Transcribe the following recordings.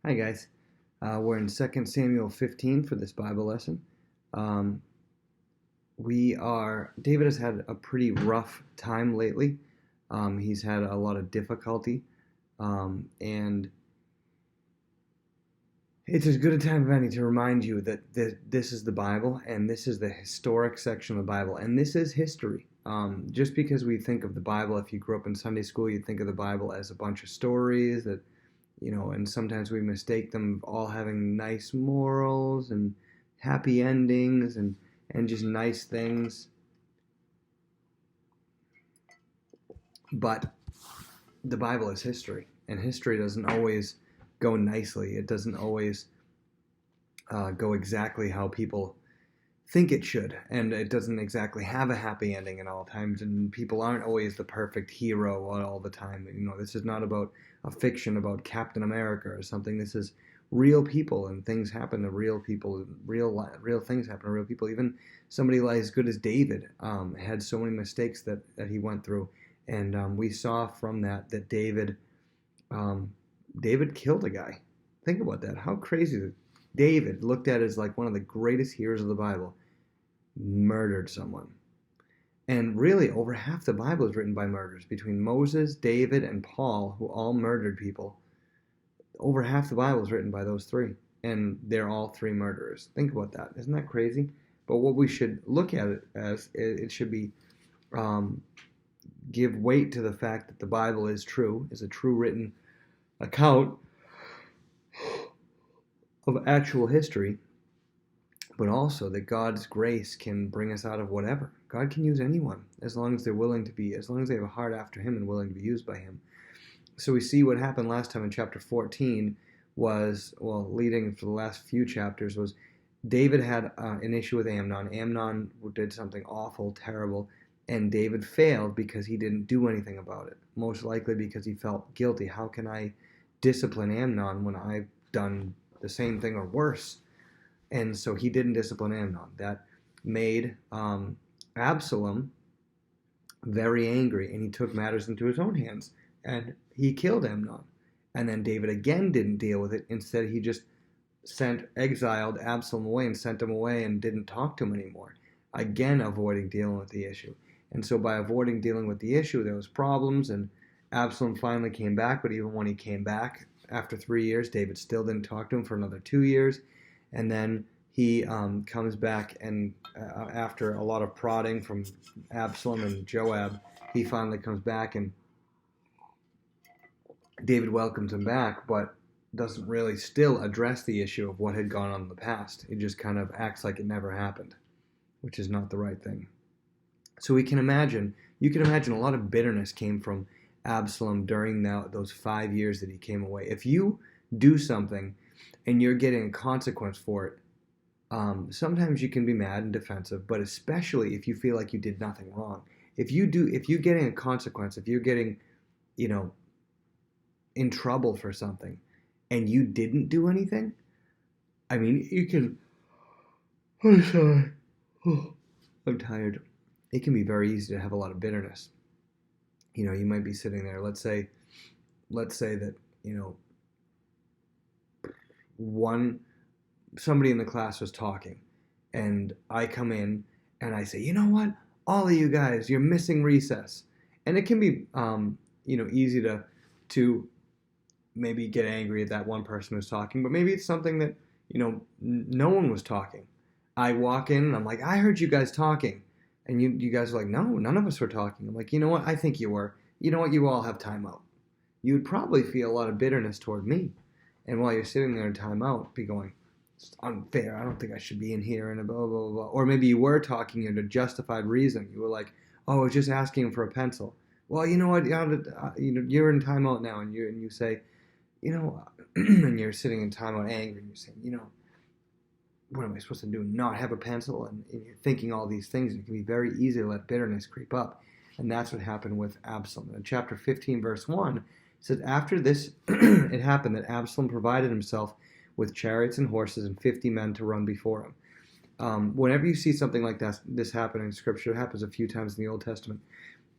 Hi guys. We're in 2 Samuel 15 for this Bible lesson. Um, David has had a pretty rough time lately. He's had a lot of difficulty. And it's as good a time as any to remind you that this is the Bible and this is the historic section of the Bible. And this is history. Just because we think of the Bible, if you grew up in Sunday school, you think of the Bible as a bunch of stories that and sometimes we mistake them all having nice morals and happy endings and just nice things. But the Bible is history, and history doesn't always go nicely. It doesn't always go exactly how people think it should, and it doesn't exactly have a happy ending at all times, and people aren't always the perfect hero all the time. This is not about a fiction about Captain America or something. This is real people, and things happen to real people. Real things happen to real people. Even somebody as good as David had so many mistakes that he went through, and we saw from that David killed a guy. Think about that. How crazy that David, looked at as like one of the greatest heroes of the Bible, murdered someone. And really, over half the Bible is written by murders. Between Moses, David, and Paul, who all murdered people, over half the Bible is written by those three. And they're all three murderers. Think about that. Isn't that crazy? But what we should look at it as, it should be give weight to the fact that the Bible is true, is a true written account of actual history, but also that God's grace can bring us out of whatever. God can use anyone as long as they're willing to be, as long as they have a heart after Him and willing to be used by Him. So we see what happened last time in chapter 14 was, leading for the last few chapters, was David had an issue with Amnon. Amnon did something awful, terrible, and David failed because he didn't do anything about it. Most likely because he felt guilty. How can I discipline Amnon when I've done the same thing or worse? And so he didn't discipline Amnon. That made Absalom very angry, and he took matters into his own hands, and he killed Amnon. And then David again didn't deal with it. Instead, he just exiled Absalom away and sent him away and didn't talk to him anymore. Again, avoiding dealing with the issue. And so by avoiding dealing with the issue, there was problems, and Absalom finally came back. But even when he came back after 3 years, David still didn't talk to him for another 2 years. And then he comes back, and after a lot of prodding from Absalom and Joab, he finally comes back, and David welcomes him back, but doesn't really still address the issue of what had gone on in the past. He just kind of acts like it never happened, which is not the right thing. So you can imagine a lot of bitterness came from Absalom during those 5 years that he came away. If you do something and you're getting a consequence for it, sometimes you can be mad and defensive, but especially if you feel like you did nothing wrong. If you're getting a consequence, if you're getting, in trouble for something, and you didn't do anything, I mean, you can. I'm sorry. I'm tired. It can be very easy to have a lot of bitterness. You might be sitting there. Let's say that somebody in the class was talking, and I come in and I say, you know what, all of you guys, you're missing recess. And it can be easy to maybe get angry at that one person who's talking, but maybe it's something that no one was talking. I walk in and I'm like, I heard you guys talking, and you guys are like, no, none of us were talking. I'm like, you know what, I think you were. You know what, you all have timeout. You would probably feel a lot of bitterness toward me. And while you're sitting there in timeout, be going, it's unfair. I don't think I should be in here, and blah, blah, blah, blah. Or maybe you were talking in a justified reason. You were like, oh, I was just asking him for a pencil. Well, you know what? You're in timeout now, and you say, and you're sitting in timeout angry, and you're saying, what am I supposed to do? Not have a pencil? And you're thinking all these things. It can be very easy to let bitterness creep up. And that's what happened with Absalom. In chapter 15, verse 1, it says, after this, it happened that Absalom provided himself with chariots and horses and 50 men to run before him. Whenever you see something like this happen in Scripture, it happens a few times in the Old Testament,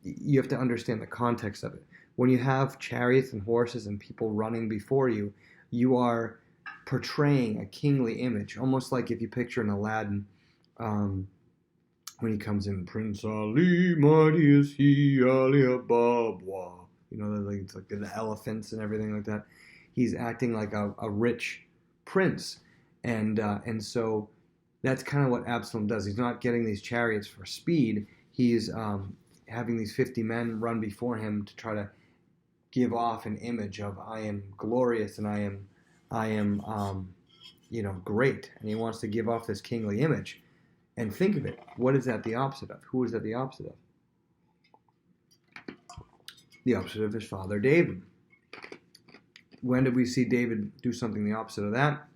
you have to understand the context of it. When you have chariots and horses and people running before you, You are portraying a kingly image, almost like if you picture in Aladdin, when he comes in, Prince Ali, mighty is he, Ali Ababa. You know, like it's like the elephants and everything like that. He's acting like a rich prince, and so that's kind of what Absalom does. He's not getting these chariots for speed. He's having these 50 men run before him to try to give off an image of I am glorious and I am great, and he wants to give off this kingly image. And think of it, what is that the opposite of? Who is that the opposite of? The opposite of his father David. When did we see David do something the opposite of that?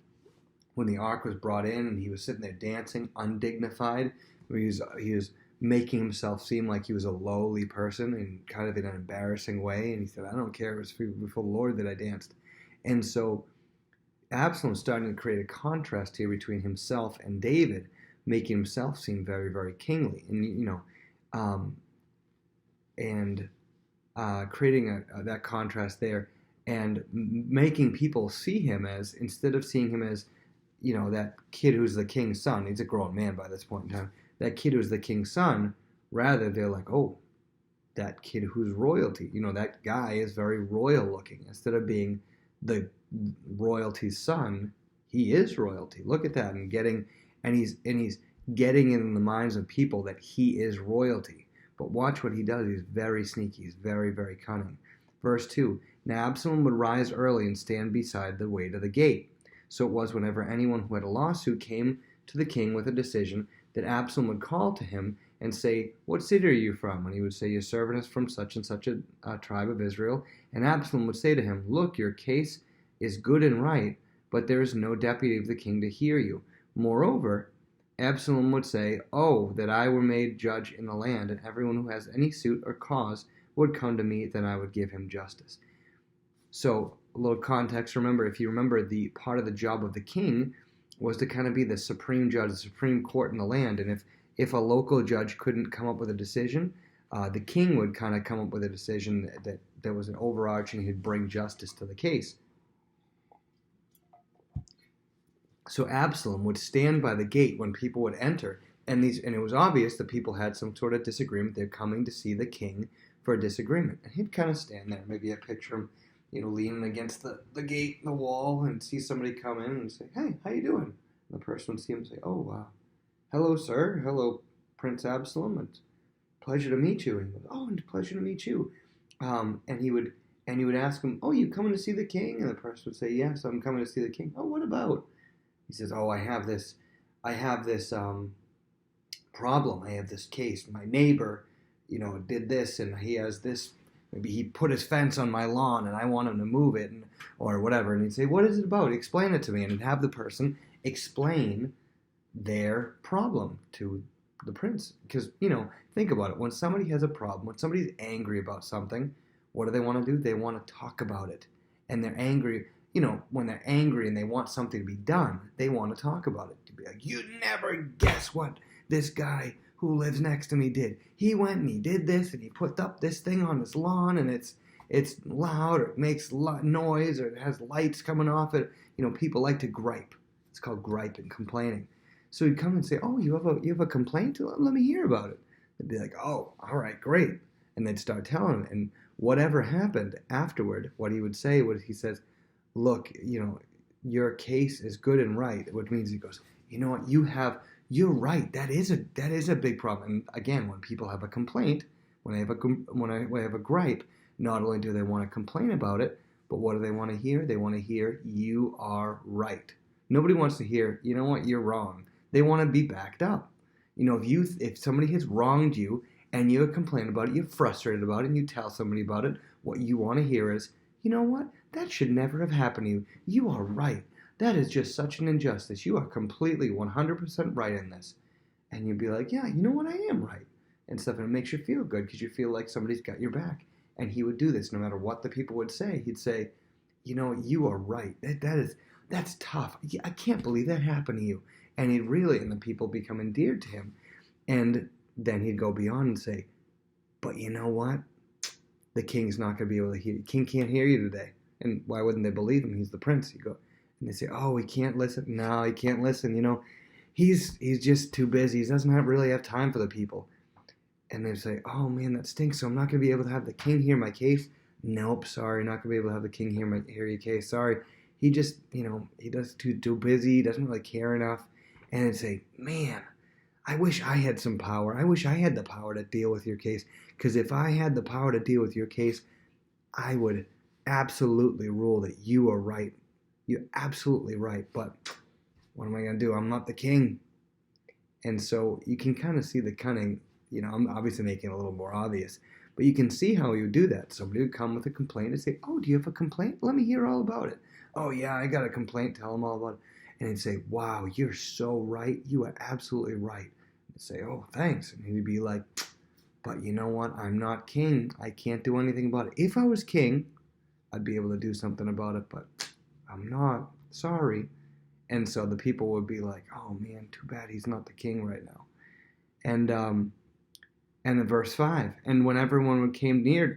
When the ark was brought in and he was sitting there dancing, undignified. He was making himself seem like he was a lowly person and kind of in an embarrassing way. And he said, I don't care, it was before the Lord that I danced. And so Absalom's starting to create a contrast here between himself and David, making himself seem very, very kingly. And creating that contrast there, and making people see him as, instead of seeing him as, that kid who's the king's son. He's a grown man by this point in time. That kid who's the king's son, rather they're like, oh, that kid who's royalty. That guy is very royal looking. Instead of being the royalty's son, he is royalty. Look at that, and he's getting in the minds of people that he is royalty. But watch what he does. He's very sneaky. He's very, very cunning. Verse 2, Now Absalom would rise early and stand beside the way to the gate. So it was whenever anyone who had a lawsuit came to the king with a decision, that Absalom would call to him and say, What city are you from? And he would say, Your servant is from such and such a tribe of Israel. And Absalom would say to him, Look, your case is good and right, but there is no deputy of the king to hear you. Moreover, Absalom would say, Oh, that I were made judge in the land, and everyone who has any suit or cause would come to me, then I would give him justice. So, a little context, if you remember, the part of the job of the king was to kind of be the supreme judge, the supreme court in the land, and if a local judge couldn't come up with a decision, the king would kind of come up with a decision that there was an overarching, he'd bring justice to the case. So Absalom would stand by the gate when people would enter, and it was obvious that people had some sort of disagreement. They're coming to see the king for a disagreement, and he'd kind of stand there. Maybe I picture him, leaning against the gate and the wall, and see somebody come in and say, "Hey, how you doing?" And the person would see him and say, "Oh, hello, sir. Hello, Prince Absalom. It's a pleasure to meet you." And he goes, "Oh, and pleasure to meet you." And he would ask him, "Oh, you coming to see the king?" And the person would say, "Yes, I'm coming to see the king." "Oh, what about?" He says, "Oh, I have this problem. I have this case. My neighbor, did this, and he has this. Maybe he put his fence on my lawn, and I want him to move it, or whatever." And he'd say, "What is it about? Explain it to me." And he'd have the person explain their problem to the prince. Because, think about it. When somebody has a problem, when somebody's angry about something, what do they want to do? They want to talk about it. And they're angry. When they're angry and they want something to be done, they want to talk about it. To be like, "You'd never guess what this guy who lives next to me did. He went and he did this, and he put up this thing on his lawn, and it's loud, or it makes noise, or it has lights coming off it." People like to gripe. It's called griping, complaining. So he'd come and say, "Oh, you have a complaint? Let me hear about it." They'd be like, "Oh, all right, great." And they'd start telling him. And whatever happened afterward, what he would say was, he says, "Look, your case is good and right," which means he goes, "You know what, you're right. That is a big problem." And again, when people have a complaint, when they have a gripe, not only do they want to complain about it, but what do they want to hear? They want to hear, "You are right." Nobody wants to hear, "You know what, you're wrong." They want to be backed up. If somebody has wronged you and you complain about it, you're frustrated about it, and you tell somebody about it, what you want to hear is, "You know what? That should never have happened to you. You are right. That is just such an injustice. You are completely 100% right in this." And you'd be like, "Yeah, you know what? I am right." And stuff, and it makes you feel good because you feel like somebody's got your back. And he would do this no matter what the people would say. He'd say, "You are right. That's tough. I can't believe that happened to you." And and the people become endeared to him. And then he'd go beyond and say, "But you know what? The king's not going to be able to hear you. King can't hear you today. And why wouldn't they believe him? He's the prince. You go, and they say, oh, he can't listen. No, he can't listen. He's just too busy. He doesn't really have time for the people. And they say, oh man, that stinks. So I'm not going to be able to have the king hear my case. Nope, sorry, not going to be able to have the king hear your case. Sorry. He just, he does too busy. He doesn't really care enough. And they say, man, I wish I had some power. I wish I had the power to deal with your case. Because if I had the power to deal with your case, I would absolutely rule that you are right. You're absolutely right. But what am I going to do? I'm not the king. And so you can kind of see the cunning. I'm obviously making it a little more obvious. But you can see how he would do that. Somebody would come with a complaint and say, oh, do you have a complaint? Let me hear all about it. Oh, yeah, I got a complaint. Tell him all about it. And he'd say, wow, you're so right. You are absolutely right. I'd say, oh, thanks. And he'd be like, but you know what? I'm not king. I can't do anything about it. If I was king, I'd be able to do something about it, but I'm not. Sorry. And so the people would be like, oh, man, too bad he's not the king right now. And in verse 5, and when everyone came near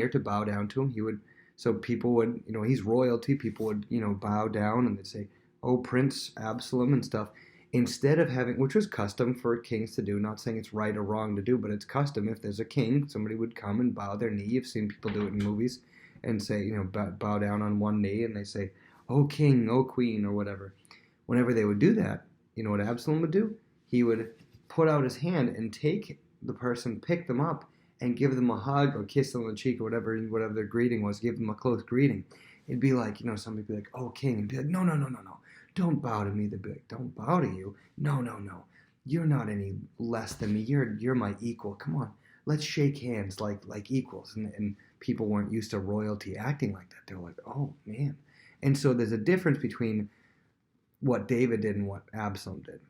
to bow down to him, so people would, he's royalty, people would, bow down and they'd say, oh, Prince Absalom and stuff. Instead of having, which was custom for kings to do, not saying it's right or wrong to do, but it's custom. If there's a king, somebody would come and bow their knee. You've seen people do it in movies and say, bow down on one knee and they say, oh, king, oh, queen, or whatever. Whenever they would do that, you know what Absalom would do? He would put out his hand and take the person, pick them up, and give them a hug or kiss them on the cheek or whatever their greeting was, give them a close greeting. It'd be like, somebody would be like, oh, king, and be like, no. Don't bow to me. They'd be like, don't bow to you. No. You're not any less than me. You're my equal. Come on. Let's shake hands like equals. And people weren't used to royalty acting like that. They're like, oh, man. And so there's a difference between what David did and what Absalom did.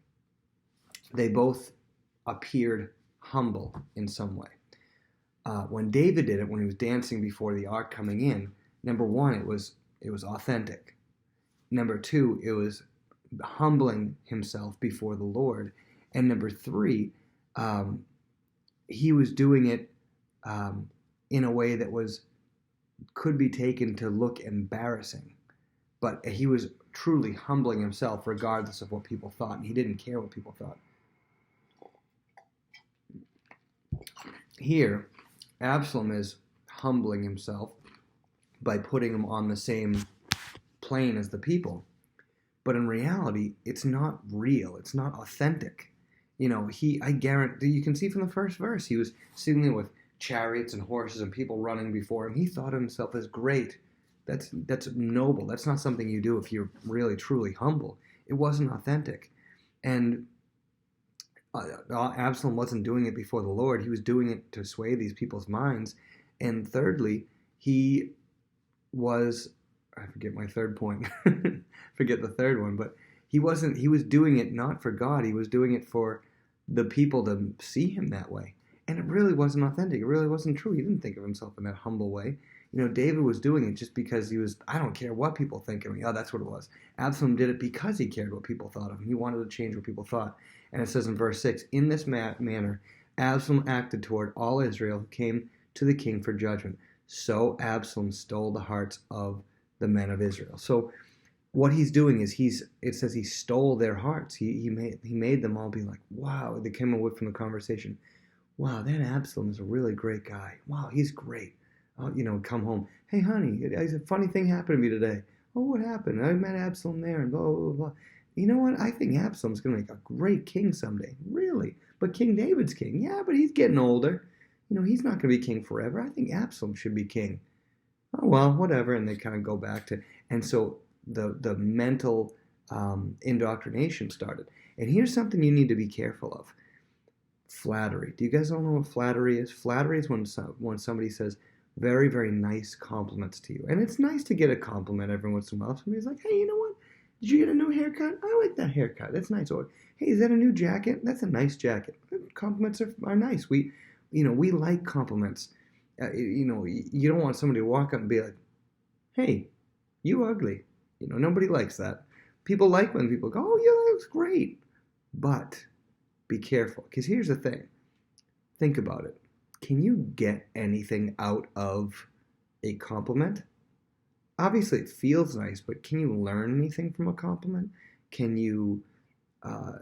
They both appeared humble in some way. When David did it, when he was dancing before the ark coming in, number one, it was authentic. Number two, it was humbling himself before the Lord. And number three, he was doing it in a way that could be taken to look embarrassing. But he was truly humbling himself regardless of what people thought. And he didn't care what people thought. Here, Absalom is humbling himself by putting him on the same plane as the people. But in reality, it's not real. It's not authentic. I guarantee, you can see from the first verse, he was sitting there with chariots and horses and people running before him. He thought of himself as great. That's noble. That's not something you do if you're really, truly humble. It wasn't authentic. And Absalom wasn't doing it before the Lord. He was doing it to sway these people's minds. And thirdly, he was, I forget my third point, forget the third one, but he was doing it not for God. He was doing it for the people to see him that way. And it really wasn't authentic. It really wasn't true. He didn't think of himself in that humble way. David was doing it just because he was, I don't care what people think of me. Oh, that's what it was. Absalom did it because he cared what people thought of him. He wanted to change what people thought. And it says in verse 6, in this manner, Absalom acted toward all Israel who came to the king for judgment. So Absalom stole the hearts of the men of Israel. So what he's doing is it says he stole their hearts. He made them all be like, wow. They came away from the conversation. Wow, that Absalom is a really great guy. Wow, he's great. Come home. Hey, honey, a funny thing happened to me today. Oh, what happened? I met Absalom there and blah, blah, blah, blah. You know what? I think Absalom's going to make a great king someday. Really? But King David's king. Yeah, but he's getting older. He's not going to be king forever. I think Absalom should be king. Oh, well, whatever. And they kind of go back to... And so the mental indoctrination started. And here's something you need to be careful of. Flattery. Do you guys all know what flattery is? Flattery is when somebody says very, very nice compliments to you. And it's nice to get a compliment every once in a while. Somebody's like, hey, you know what? Did you get a new haircut? I like that haircut. That's nice. Or, hey, is that a new jacket? That's a nice jacket. Compliments are nice. We like compliments. You don't want somebody to walk up and be like, hey, you ugly. Nobody likes that. People like when people go, oh, yeah, that looks great. But be careful, because here's the thing. Think about it. Can you get anything out of a compliment? obviously it feels nice, but can you learn anything from a compliment? Can you uh,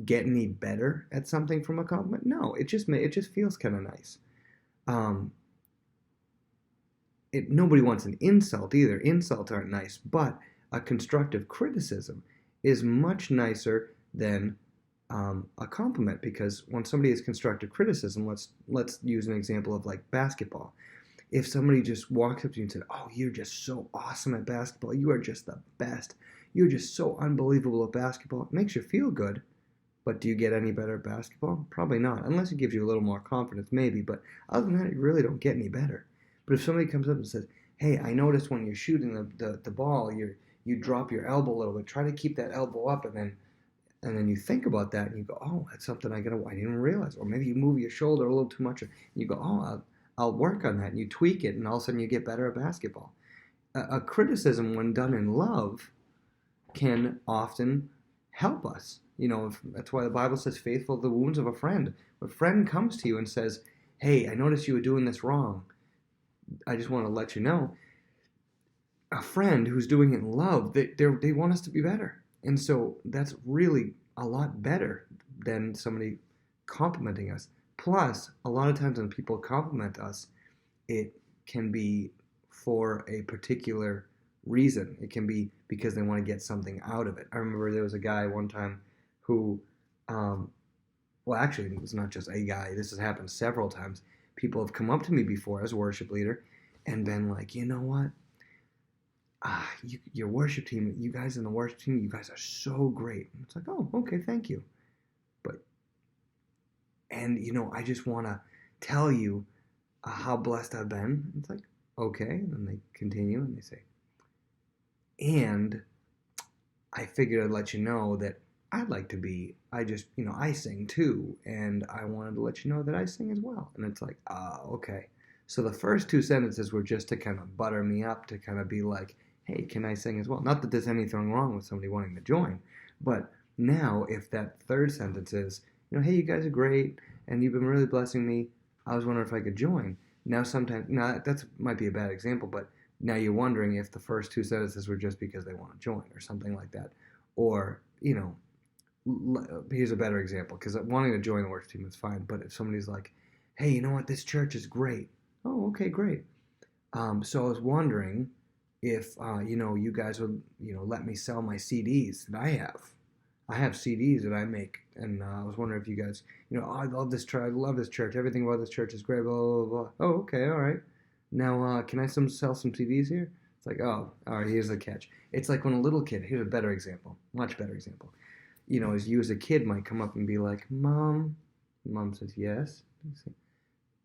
get any better at something from a compliment? No, it just feels kind of nice. Um, Nobody wants an insult either. Insults aren't nice, but a constructive criticism is much nicer than a compliment, because when somebody is constructive criticism, let's use an example of like basketball. If somebody just walks up to you and said, "Oh, you're just so awesome at basketball. You are just the best. You're just so unbelievable at basketball," it makes you feel good. But do you get any better at basketball? Probably not, unless it gives you a little more confidence, maybe. But other than that, you really don't get any better. But if somebody comes up and says, "Hey, I noticed when you're shooting the ball, you drop your elbow a little bit. Try to keep that elbow up," and then you think about that and you go, "Oh, that's something I didn't even realize." Or maybe you move your shoulder a little too much and you go, "Oh, I'll work on that," and you tweak it, and all of a sudden you get better at basketball. A criticism, when done in love, can often help us. That's why the Bible says, "Faithful are the wounds of a friend." If a friend comes to you and says, "Hey, I noticed you were doing this wrong. I just want to let you know." A friend who's doing it in love, they want us to be better. And so that's really a lot better than somebody complimenting us. Plus, a lot of times when people compliment us, it can be for a particular reason. It can be because they want to get something out of it. I remember there was a guy one time who, well, actually, it's not just a guy. This has happened several times. People have come up to me before as a worship leader and been like, "You know what? Your worship team, you guys in the worship team, you guys are so great." And it's like, "Oh, okay, thank you." But, and I just want to tell you how blessed I've been. It's like, okay. And then they continue and they say, "And I figured I'd let you know that I'd like to be, I sing too. And I wanted to let you know that I sing as well." And it's like, okay. So the first two sentences were just to kind of butter me up, to kind of be like, "Hey, can I sing as well?" Not that there's anything wrong with somebody wanting to join, but now if that third sentence is, "Hey, you guys are great, and you've been really blessing me. I was wondering if I could join." Now that might be a bad example, but now you're wondering if the first two sentences were just because they want to join or something like that. Or, here's a better example, because wanting to join the worship team is fine, but if somebody's like, "Hey, you know what, this church is great." "Oh, okay, great. So I was wondering if, you guys would, let me sell my CDs that I have. I have CDs that I make, and I was wondering if you guys, "Oh, I love this church. I love this church. Everything about this church is great, blah, blah, blah." "Oh, okay, all right. Now, can I sell some CDs here?" It's like, "Oh, all right, here's the catch." It's like when a little kid, here's a better example, much better example. As you as a kid might come up and be like, "Mom," Mom says, "Yes." You say,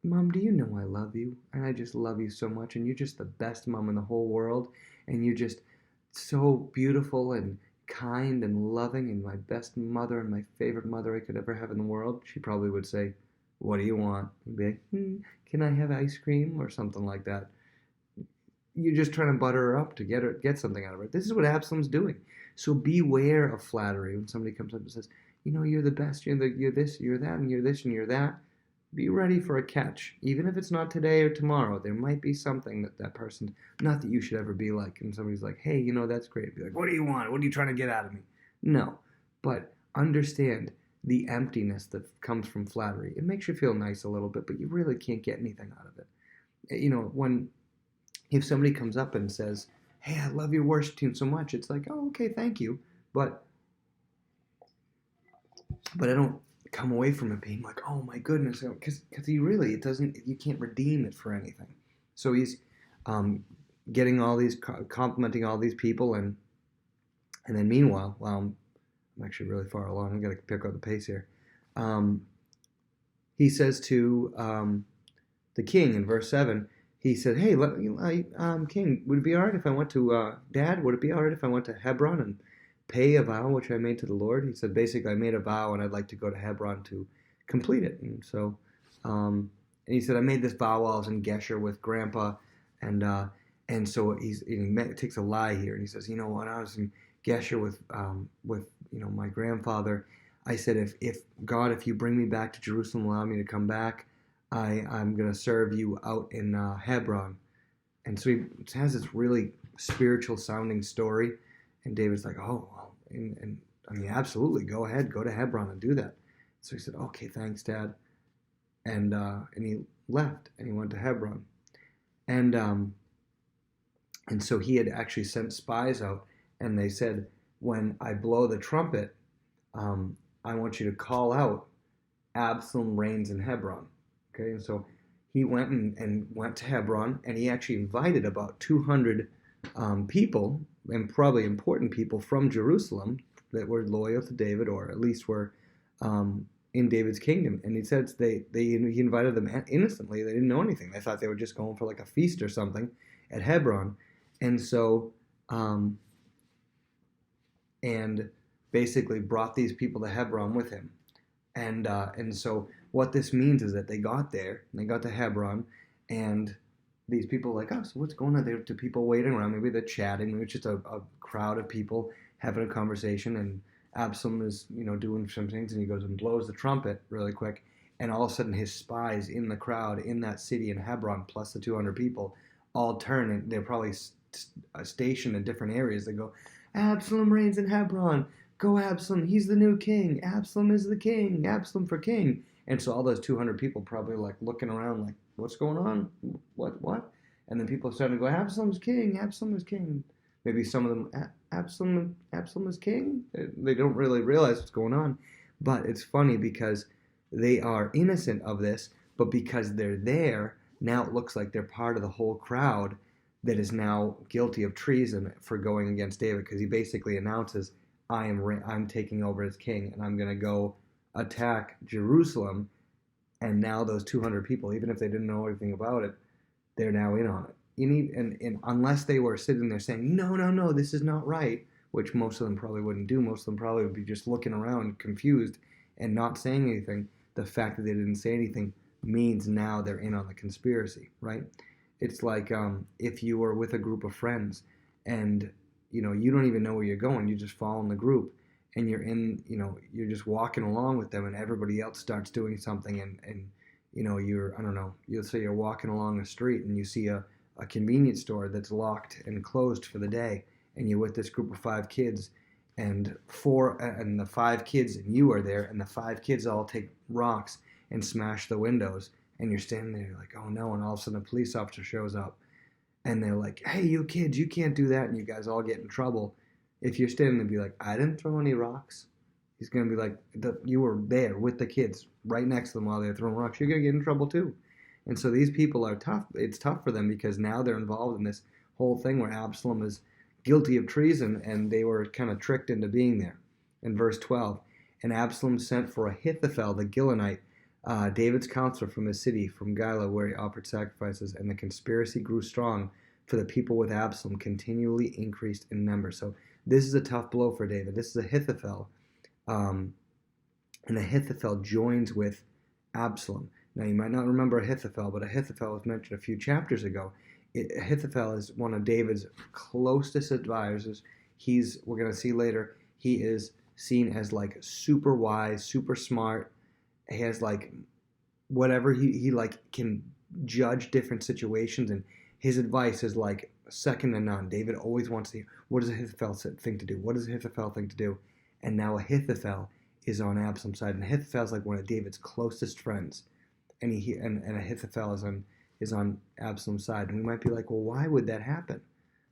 "Mom, do you know I love you? And I just love you so much. And you're just the best mom in the whole world. And you're just so beautiful and kind and loving, and my best mother and my favorite mother I could ever have in the world." She probably would say, "What do you want?" You'd be like, "Can I have ice cream?" or something like that. You're just trying to butter her up to get something out of her. This is what Absalom's doing. So beware of flattery. When somebody comes up and says, "You're the best. You're this, you're that, and you're this, and you're that." Be ready for a catch. Even if it's not today or tomorrow, there might be something that person, not that you should ever be like, and somebody's like, "Hey, that's great." Be like, "What do you want? What are you trying to get out of me?" No. But understand the emptiness that comes from flattery. It makes you feel nice a little bit, but you really can't get anything out of it. If somebody comes up and says, "Hey, I love your worship team so much," it's like, "Oh, okay, thank you." But I don't come away from it being like, "Oh my goodness," because you can't redeem it for anything. So he's getting all these, complimenting all these people, and then meanwhile, I'm actually really far along. I'm gonna pick up the pace here. He says to the king in verse 7. He said, "Hey, king, would it be all right if I went to Dad? Would it be all right if I went to Hebron and pay a vow which I made to the Lord?" He said, basically, "I made a vow and I'd like to go to Hebron to complete it." And so, and he said, "I made this vow while I was in Gesher with Grandpa," and so he takes a lie here, and he says, "When I was in Gesher with my grandfather, I said, if God, if you bring me back to Jerusalem, allow me to come back, I'm going to serve you out in Hebron." And so he has this really spiritual sounding story. And David's like, oh, well, and I mean, absolutely, go ahead, go to Hebron and do that. So he said, okay, thanks, Dad. And he left and he went to Hebron. And so he had actually sent spies out, and they said, when I blow the trumpet, I want you to call out, Absalom reigns in Hebron. Okay, and so he went and went to Hebron, and he actually invited about 200 people, and probably important people from Jerusalem that were loyal to David, or at least were in David's kingdom. And he said he invited them innocently. They didn't know anything. They thought they were just going for like a feast or something at Hebron. And so, and basically brought these people to Hebron with him. And so what this means is that they got there, and they got to Hebron, and these people are like, oh, so what's going on there? To people waiting around, maybe they're chatting, maybe it's just a crowd of people having a conversation, and Absalom is, doing some things, and he goes and blows the trumpet really quick, and all of a sudden his spies in the crowd in that city in Hebron, plus the 200 people, all turn, and they're probably stationed in different areas. They go, Absalom reigns in Hebron. Go Absalom, he's the new king. Absalom is the king. Absalom for king. And so all those 200 people probably like looking around like, what's going on? What? And then people started to go, Absalom's king. Absalom is king. Maybe some of them, Absalom is king? They don't really realize what's going on. But it's funny because they are innocent of this, but because they're there, now it looks like they're part of the whole crowd that is now guilty of treason for going against David, because he basically announces, I'm taking over as king, and I'm going to go attack Jerusalem. And now those 200 people, even if they didn't know anything about it, they're now in on it. And unless they were sitting there saying, no, this is not right, which most of them probably wouldn't do. Most of them probably would be just looking around confused and not saying anything. The fact that they didn't say anything means now they're in on the conspiracy, right? It's like if you were with a group of friends and you don't even know where you're going, you just follow in the group, and you're just walking along with them, and everybody else starts doing something, and I don't know, you'll say you're walking along the street and you see a convenience store that's locked and closed for the day, and you're with this group of 5 kids, and the 5 kids and you are there, and the 5 kids all take rocks and smash the windows, and you're standing there like, oh no, and all of a sudden a police officer shows up, and they're like, hey, you kids, you can't do that, and you guys all get in trouble. If you're standing there and be like, I didn't throw any rocks, he's going to be like, you were there with the kids right next to them while they're throwing rocks, you're going to get in trouble too. And so these people are tough. It's tough for them because now they're involved in this whole thing where Absalom is guilty of treason, and they were kind of tricked into being there. In verse 12, and Absalom sent for Ahithophel the Gilonite, David's counselor from his city, from Gilah, where he offered sacrifices, and the conspiracy grew strong, for the people with Absalom continually increased in number. So this is a tough blow for David. This is Ahithophel, and Ahithophel joins with Absalom. Now, you might not remember Ahithophel, but Ahithophel was mentioned a few chapters ago. Ahithophel is one of David's closest advisors. We're going to see later, he is seen as like super wise, super smart. He has like whatever, he like can judge different situations, and his advice is like second to none. David always wants to hear, what does Ahithophel think to do? What does Ahithophel think to do? And now Ahithophel is on Absalom's side, and Ahithophel is like one of David's closest friends. And Ahithophel is on Absalom's side. And we might be like, well, why would that happen?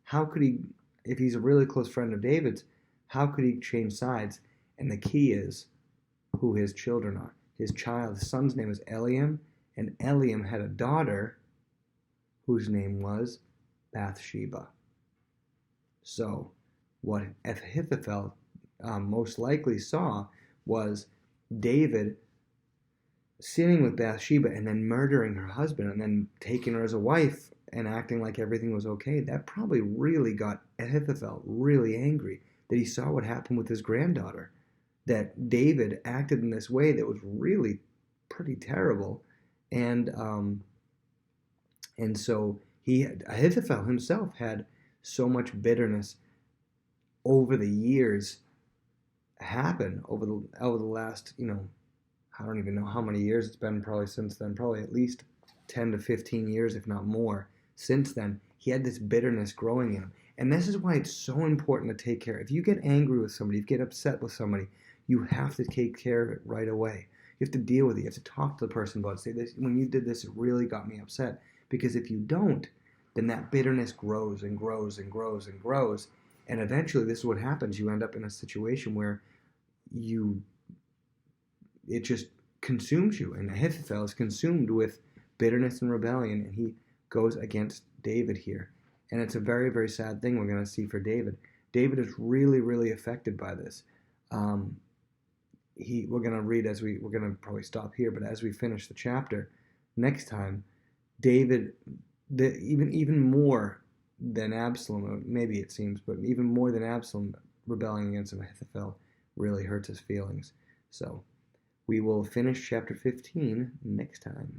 How could he, if he's a really close friend of David's, how could he change sides? And the key is who his children are. His son's name is Eliam, and Eliam had a daughter whose name was Bathsheba. So what Ahithophel most likely saw was David sitting with Bathsheba and then murdering her husband and then taking her as a wife and acting like everything was okay. That probably really got Ahithophel really angry, that he saw what happened with his granddaughter, that David acted in this way that was really pretty terrible. And so Ahithophel himself had so much bitterness over the years happen over the last, I don't even know how many years it's been probably since then, probably at least 10 to 15 years, if not more, since then. He had this bitterness growing in him. And this is why it's so important to take care. If you get angry with somebody, if you get upset with somebody, you have to take care of it right away. You have to deal with it. You have to talk to the person about it. Say, this, when you did this, it really got me upset. Because if you don't, then that bitterness grows and grows and grows and grows. And eventually, this is what happens. You end up in a situation where it just consumes you. And Ahithophel is consumed with bitterness and rebellion, and he goes against David here. And it's a very, very sad thing we're going to see for David. David is really, really affected by this. We're going to read we're going to probably stop here, but as we finish the chapter next time, David, even more than Absalom, maybe it seems, but even more than Absalom rebelling against Ahithophel really hurts his feelings. So we will finish chapter 15 next time.